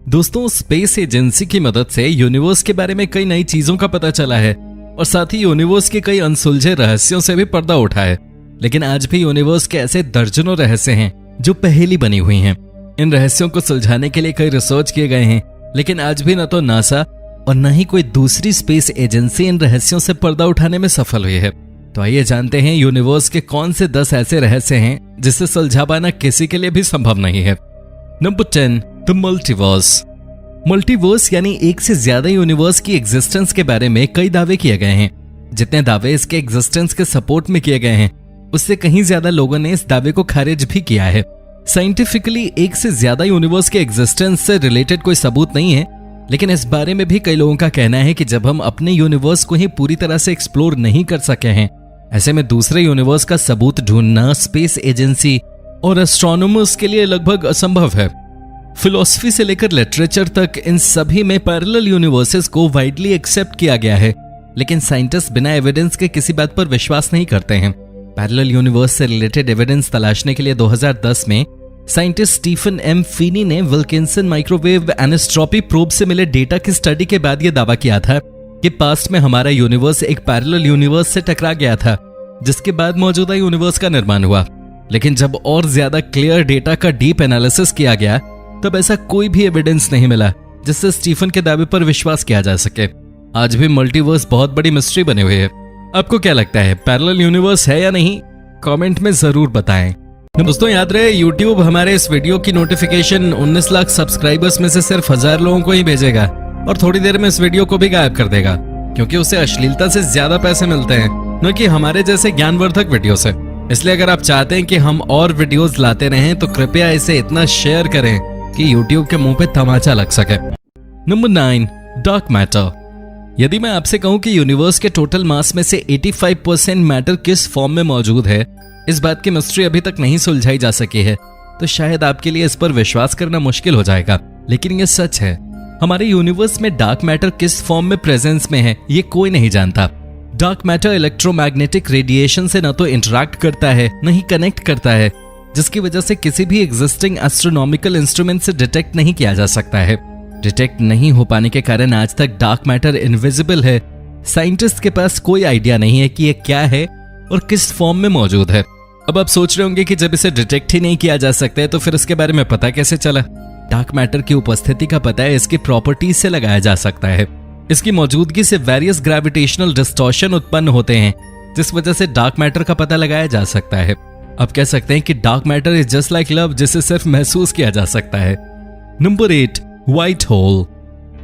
दोस्तों, space agency की मदद से यूनिवर्स के बारे में कई नई चीजों का पता चला है और साथ ही यूनिवर्स के कई अनसुलझे रहस्यों से भी पर्दा उठा है। लेकिन आज भी यूनिवर्स के ऐसे दर्जनों रहस्य हैं जो पहेली बनी हुई हैं। इन रहस्यों को सुलझाने के लिए कई रिसर्च किए गए हैं, लेकिन आज भी न तो नासा और न ही कोई दूसरी स्पेस एजेंसी इन रहस्यों से पर्दा उठाने में सफल हुई है। तो आइए जानते हैं यूनिवर्स के कौन से 10 ऐसे रहस्य हैं जिसे सुलझा पाना किसी के लिए भी संभव नहीं है। Number 10, the multiverse. मल्टीवर्स यानी एक से ज्यादा यूनिवर्स की एग्जिस्टेंस के बारे में कई दावे किए गए हैं। जितने दावे इसके एग्जिस्टेंस के सपोर्ट में किए गए हैं, उससे कहीं ज्यादा लोगों ने इस दावे को खारिज भी किया है। साइंटिफिकली एक से ज्यादा यूनिवर्स के एग्जिस्टेंस से रिलेटेड कोई सबूत नहीं है, लेकिन इस बारे में भी कई लोगों का कहना है कि जब हम अपने यूनिवर्स को ही पूरी तरह से एक्सप्लोर नहीं कर सके हैं, ऐसे में दूसरे यूनिवर्स का सबूत ढूंढना स्पेस एजेंसी और एस्ट्रोनॉमर्स के लिए लगभग असंभव है। फिलॉसफी से लेकर लिटरेचर तक इन सभी में पैरेलल यूनिवर्सेस को वाइडली एक्सेप्ट किया गया है, लेकिन साइंटिस्ट बिना एविडेंस के किसी बात पर विश्वास नहीं करते हैं। पैरेलल यूनिवर्स से रिलेटेड एविडेंस तलाशने के लिए 2010 में साइंटिस्ट स्टीफन एम फीनी ने विल्किंसन माइक्रोवेव एनिस्ट्रॉपी प्रोब से मिले डेटा की स्टडी के बाद यह दावा किया था कि पास्ट में हमारा यूनिवर्स एक पैरेलल यूनिवर्स से टकरा गया था, जिसके बाद मौजूदा यूनिवर्स का निर्माण हुआ। लेकिन जब और ज्यादा क्लियर डेटा का डीप एनालिसिस किया गया, तब ऐसा कोई भी एविडेंस नहीं मिला जिससे स्टीफन के दावे पर विश्वास किया जा सके। आज भी मल्टीवर्स बहुत बड़ी मिस्ट्री बने हुए है। आपको क्या लगता है, पैरेलल यूनिवर्स है या नहीं? कमेंट में जरूर बताएं। दोस्तों, याद रहे YouTube हमारे इस वीडियो की नोटिफिकेशन 19 लाख सब्सक्राइबर्स में से सिर्फ 1000 लोगों को ही भेजेगा और थोड़ी देर में इस वीडियो को भी गायब कर देगा, क्योंकि उसे अश्लीलता से ज्यादा पैसे मिलते हैं, न कि हमारे जैसे ज्ञानवर्धक वीडियो से। इसलिए अगर आप चाहते हैं कि हम और वीडियोस लाते रहें तो कृपया इसे इतना शेयर करें कि YouTube के मुंह पे तमाचा लग सके। Number 9, dark matter. यदि मैं आपसे कहूं कि यूनिवर्स के टोटल मास में से 85% मैटर किस फॉर्म में मौजूद है, इस बात की मिस्ट्री अभी तक नहीं सुलझाई जा सकी है, तो शायद आपके लिए इस पर विश्वास करना मुश्किल हो जाएगा, लेकिन यह सच है। हमारे यूनिवर्स में डार्क मैटर किस फॉर्म में प्रेजेंस में है, ये कोई नहीं जानता। डार्क मैटर इलेक्ट्रोमैग्नेटिक रेडिएशन से न तो इंटरैक्ट करता है, न ही कनेक्ट करता है, जिसकी वजह से किसी भी एग्जिस्टिंग एस्ट्रोनॉमिकल इंस्ट्रूमेंट से डिटेक्ट नहीं किया जा सकता है। डिटेक्ट नहीं हो पाने के कारण आज तक डार्क मैटर इनविजिबल है। साइंटिस्ट के पास कोई आइडिया नहीं है कि यह क्या है और किस फॉर्म में मौजूद है। अब आप सोच रहे होंगे कि जब इसे डिटेक्ट ही नहीं किया जा सकता है तो फिर इसके बारे में पता कैसे चला? डार्क मैटर की उपस्थिति का पता है इसकी प्रॉपर्टीज से लगाया जा सकता है। इसकी मौजूदगी से वेरियस ग्रेविटेशनल डिस्टॉर्शन उत्पन्न होते हैं, जिस वजह से डार्क मैटर का पता लगाया जा सकता है। आप कह सकते हैं कि dark matter is just like love, जिसे सिर्फ महसूस किया जा सकता है। Number 8, white hole.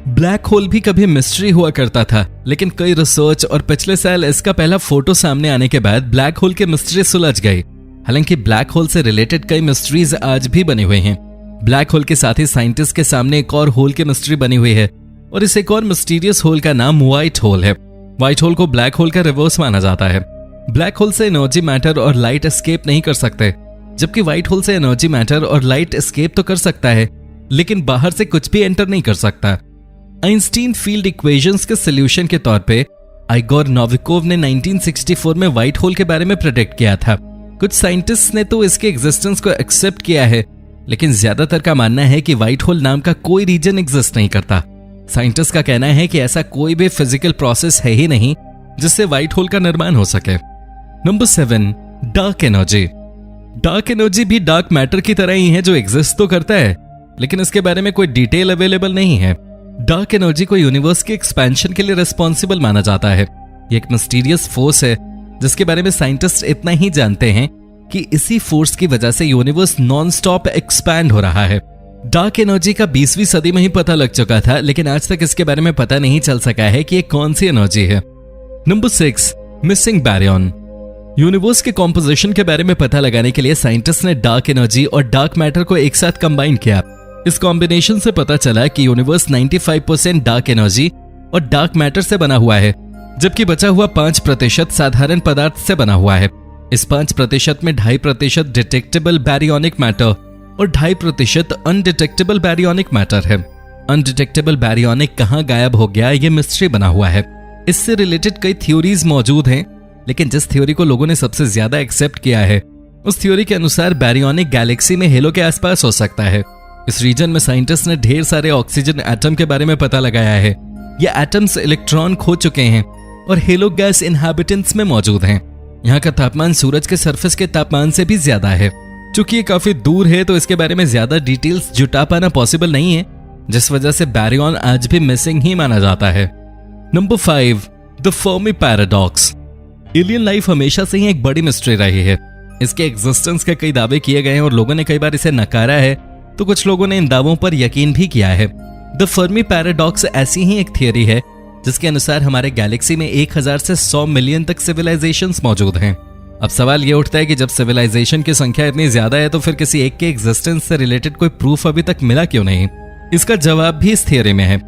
Black hole भी कभी मिस्ट्री हुआ करता था, लेकिन कई रिसर्च और पिछले साल इसका पहला फोटो सामने आने के बाद ब्लैक होल की मिस्ट्री सुलझ गई। हालांकि ब्लैक होल से रिलेटेड कई मिस्ट्रीज आज भी बनी हुई हैं। ब्लैक होल के साथ ही साइंटिस्ट के सामने एक और होल की मिस्ट्री बनी हुई है, और इस एक और मिस्टीरियस होल का नाम व्हाइट होल है। व्हाइट होल को ब्लैक होल का रिवर्स माना जाता है। ब्लैक होल से एनर्जी, मैटर और लाइट एस्केप नहीं कर सकते, जबकि व्हाइट होल से एनर्जी, मैटर और लाइट एस्केप तो कर सकता है, लेकिन बाहर से कुछ भी एंटर नहीं कर सकता। आइंस्टीन फील्ड इक्वेशंस के सॉल्यूशन के तौर पे इगोर नोविकोव ने 1964 में व्हाइट होल के बारे में प्रेडिक्ट किया था। कुछ साइंटिस्ट ने तो इसके एग्जिस्टेंस को एक्सेप्ट किया है, लेकिन ज्यादातर का मानना है कि व्हाइट होल नाम का कोई रीजन एग्जिस्ट नहीं करता। साइंटिस्ट का कहना है कि ऐसा कोई भी फिजिकल प्रोसेस है ही नहीं जिससे व्हाइट होल का निर्माण हो सके। Number 7, dark energy. Dark energy भी डार्क मैटर की तरह ही है, जो एग्जिस्ट तो करता है, लेकिन इसके बारे में कोई डिटेल अवेलेबल नहीं है। डार्क एनर्जी को यूनिवर्स के एक्सपेंशन के लिए रिस्पॉन्सिबल माना जाता है। ये एक मिस्टीरियस फोर्स है जिसके बारे में साइंटिस्ट इतना ही जानते हैं कि इसी फोर्स की वजह से यूनिवर्स नॉन स्टॉप एक्सपैंड हो रहा है। डार्क एनर्जी का 20वीं सदी में ही पता लग चुका था, लेकिन आज तक इसके बारे में पता नहीं चल सका है कि ये कौन सी एनर्जी है। Number 6, missing Baryon. यूनिवर्स के कॉम्पोजिशन के बारे में पता लगाने के लिए साइंटिस्ट ने डार्क एनर्जी और डार्क मैटर को एक साथ कंबाइन किया। इस कॉम्बिनेशन से पता चला कि यूनिवर्स 95% डार्क एनर्जी और डार्क मैटर से बना हुआ है, जबकि बचा हुआ 5% साधारण पदार्थ से बना हुआ है। इस 5% में 2.5% डिटेक्टेबल बैरियोनिक मैटर और 2.5% अनडिटेक्टेबल बैरियोनिक मैटर है। अनडिटेक्टेबल बैरियोनिक कहां गायब हो गया, ये मिस्ट्री बना हुआ है। इससे रिलेटेड कई थ्योरीज मौजूद हैं, लेकिन जिस थ्योरी को लोगों ने सबसे ज्यादा एक्सेप्ट किया है, उस थ्योरी के अनुसार बैरियोनिक गैलेक्सी में हेलो के आसपास हो सकता है। इस रीजन में साइंटिस्ट ने ढेर सारे ऑक्सीजन एटम के बारे में पता लगाया है। ये एटम्स इलेक्ट्रॉन खो चुके हैं और हेलो गैस इनहैबिटेंट्स में मौजूद हैं। यहाँ का तापमान सूरज के सरफेस के तापमान से भी ज्यादा है। चूंकि ये काफी दूर है तो इसके बारे में ज्यादा डिटेल्स जुटा पाना पॉसिबल नहीं है, जिस वजह से बैरियन आज भी मिसिंग ही माना जाता है। Number 5, the Fermi paradox. Alien life हमेशा से ही एक बड़ी मिस्ट्री रही है। इसके एग्जिस्टेंस के कई दावे किए गए हैं और लोगों ने कई बार इसे नकारा है, तो कुछ लोगों ने इन दावों पर यकीन भी किया है। द फर्मी पैराडॉक्स ऐसी ही एक थियरी है जिसके अनुसार हमारे गैलेक्सी में 1000 से 100 मिलियन तक सिविलाइजेशंस मौजूद हैं। अब सवाल ये उठता है कि जब सिविलाइजेशन की संख्या इतनी ज्यादा है तो फिर किसी एक के एग्जिस्टेंस से रिलेटेड कोई प्रूफ अभी तक मिला क्यों नहीं? इसका जवाब भी इस थियरी में है।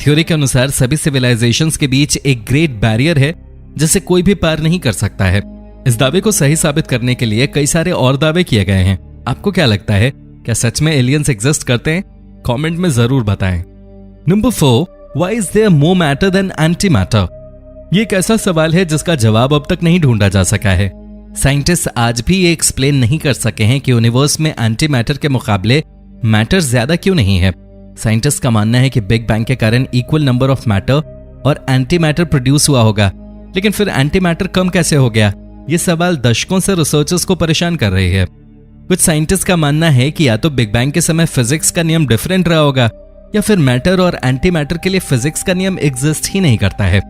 थ्योरी के अनुसार सभी सिविलाइजेशंस के बीच एक ग्रेट बैरियर है जिसे कोई भी पार नहीं कर सकता है। इस दावे को सही साबित करने के लिए कई सारे और दावे किए गए हैं। आपको क्या लगता है, क्या सच में एलियंस एग्जिस्ट करते हैं? कमेंट में जरूर बताएं। Number 4, why is there more matter than anti matter? ये एक ऐसा सवाल है जिसका जवाब अब तक नहीं ढूंढा जा सका है। साइंटिस्ट आज भी ये एक्सप्लेन नहीं कर सके हैं कि यूनिवर्स में एंटी मैटर के मुकाबले मैटर ज्यादा क्यों नहीं है। साइंटिस्ट का मानना है कि बिग बैंग के कारण इक्वल नंबर ऑफ मैटर और एंटी मैटर प्रोड्यूस हुआ होगा, लेकिन फिर एंटी मैटर कम कैसे हो गया? ये सवाल दशकों से रिसर्चर्स को परेशान कर रही है। कुछ साइंटिस्ट का मानना है कि या तो बिग बैंग के समय फिजिक्स का नियम डिफरेंट रहा होगा या फिर मैटर और एंटी मैटर के लिए फिजिक्स का नियम एग्जिस्ट ही नहीं करता है।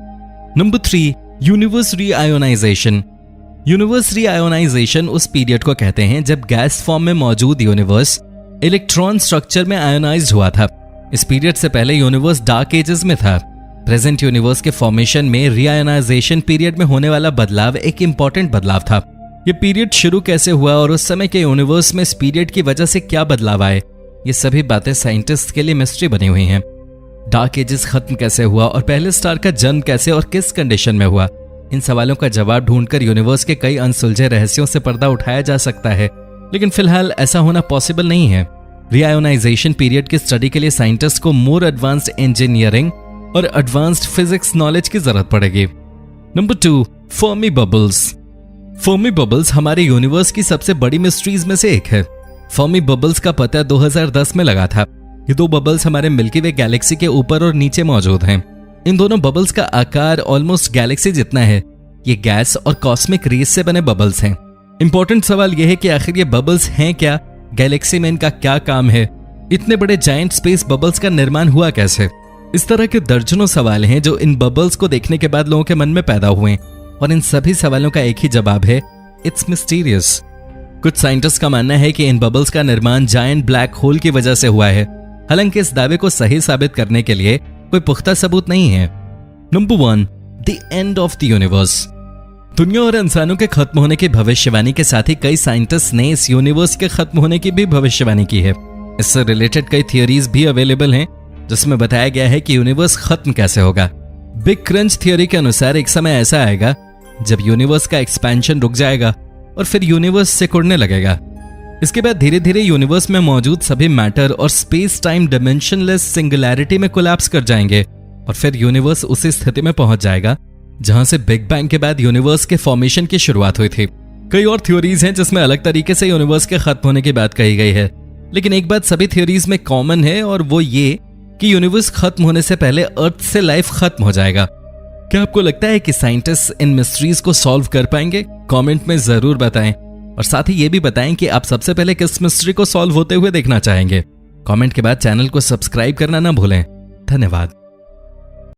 Number 3, universe reionisation. Universe reionisation उस पीरियड को कहते हैं जब गैस फॉर्म में मौजूद यूनिवर्स इलेक्ट्रॉन स्ट्रक्चर में आयोनाइज्ड हुआ था। इस पीरियड से पहले यूनिवर्स डार्क एजेस में था। प्रेजेंट यूनिवर्स के फॉर्मेशन में रीआयोनाइजेशन पीरियड में होने वाला बदलाव एक इंपॉर्टेंट बदलाव था। ये पीरियड शुरू कैसे हुआ और उस समय के यूनिवर्स में इस पीरियड की वजह से क्या बदलाव आए, ये सभी बातें साइंटिस्ट के लिए मिस्ट्री बनी हुई हैं। डार्क एजेस खत्म कैसे हुआ और पहले स्टार का जन्म कैसे और किस कंडीशन में हुआ, इन सवालों का जवाब ढूंढकर यूनिवर्स के कई अनसुलझे रहस्यों से पर्दा उठाया जा सकता है, लेकिन फिलहाल ऐसा होना पॉसिबल नहीं है। रीआयोनाइजेशन पीरियड की स्टडी के लिए साइंटिस्ट को मोर एडवांस्ड इंजीनियरिंग और एडवांस्ड फिजिक्स नॉलेज की जरूरत पड़ेगी। Number 2, Fermi bubbles. Fermi bubbles हमारे यूनिवर्स की सबसे बड़ी मिस्ट्रीज में से एक है। फर्मी बबल्स का पता 2010 में लगा था। ये दो बबल्स हमारे मिल्की वे गैलेक्सी के ऊपर और नीचे मौजूद हैं। इन दोनों बबल्स का आकार ऑलमोस्ट गैलेक्सी जितना है। ये गैस और कॉस्मिक रेस से बने बबल्स हैं। इंपॉर्टेंट सवाल यह है कि आखिर ये बबल्स हैं क्या, गैलेक्सी में इनका क्या काम है, इतने बड़े जायंट स्पेस बबल्स का निर्माण हुआ कैसे? इस तरह के दर्जनों सवाल हैं जो इन बबल्स को देखने के बाद लोगों के मन में पैदा हुए, और इन सभी सवालों का एक ही जवाब है, इट्स मिस्टीरियस। कुछ साइंटिस्ट का मानना है कि इन बबल्स का निर्माण जायंट ब्लैक होल की वजह से हुआ है, हालांकि इस दावे को सही साबित करने के लिए कोई पुख्ता सबूत नहीं है। Number 1, the end of the universe. दुनिया और इंसानों के खत्म होने की भविष्यवाणी के साथ ही कई साइंटिस्ट ने इस यूनिवर्स के खत्म होने की भी भविष्यवाणी की है। इससे रिलेटेड कई थियोरीज भी अवेलेबल हैं जिसमें बताया गया है कि यूनिवर्स खत्म कैसे होगा। बिग क्रंच थियोरी के अनुसार एक समय ऐसा आएगा जब यूनिवर्स का एक्सपेंशन रुक जाएगा और फिर यूनिवर्स सिकुड़ने लगेगा। इसके बाद धीरे धीरे यूनिवर्स में मौजूद सभी मैटर और स्पेस टाइम डिमेंशनलेस सिंगुलैरिटी में कोलैप्स कर जाएंगे और फिर यूनिवर्स उसी स्थिति में पहुंच जाएगा जहां से बिग बैंग के बाद यूनिवर्स के फॉर्मेशन की शुरुआत हुई थी। कई और थ्योरीज हैं जिसमें अलग तरीके से यूनिवर्स के खत्म होने की बात कही गई है, लेकिन एक बात सभी थ्योरीज में कॉमन है और वो ये कि यूनिवर्स खत्म होने से पहले अर्थ से लाइफ खत्म हो जाएगा। क्या आपको लगता है कि साइंटिस्ट इन मिस्ट्रीज को सॉल्व कर पाएंगे? कमेंट में जरूर बताएं और साथ ही ये भी बताएं कि आप सबसे पहले किस मिस्ट्री को सॉल्व होते हुए देखना चाहेंगे। कमेंट के बाद चैनल को सब्सक्राइब करना ना भूलें। धन्यवाद।